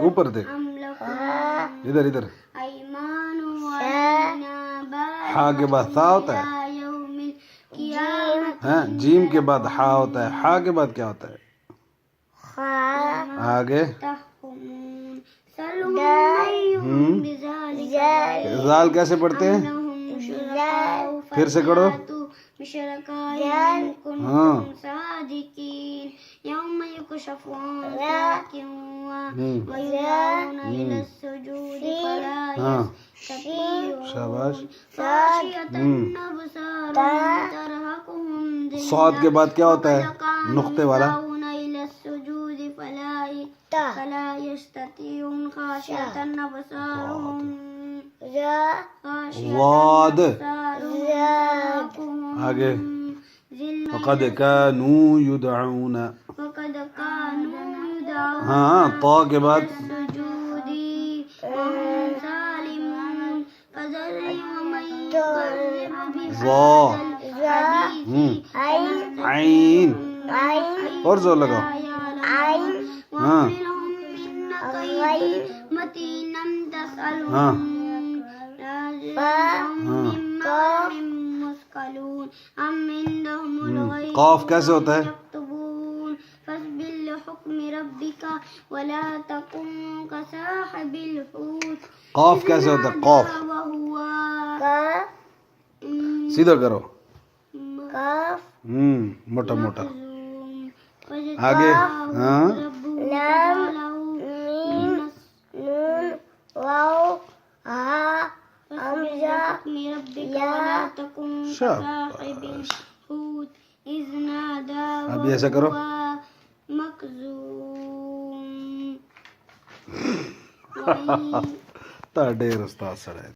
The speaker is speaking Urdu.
اوپر دیکھ ادھر ادھر ہا کے بعد سا ہوتا ہے ہاں جیم کے بعد ہا ہوتا ہے ہا کے بعد کیا ہوتا ہے آگے زال کیسے پڑھتے ہیں پھر سے کرو ہاں يوم يكشف عن ساق ويدعون إلى السجود فلا يستطيعون خاشعة أبصارهم ترهقهم ذلة صاد کے بعد کیا ہوتا ہے نقطے والا يدعون إلى السجود فلا يستطيعون خاشعة أبصارهم واد آگے وقد كانوا يدعون ہاں طا کے بعد عین اور زور لگاؤ ہاں ہاں قاف کیسے ہوتا ہے فاصبر لحكم ربك ولا تكن كصاحب الحوت قاف کیسے ہوتا ہے قاف سیدھا کرو موٹا موٹا آگے ہاں لام میم نون واو ہا حمزہ یا صاحب الحوت اذ نادى ابھی ایسا کرو مکذوم تا ڈیر استاد سڑے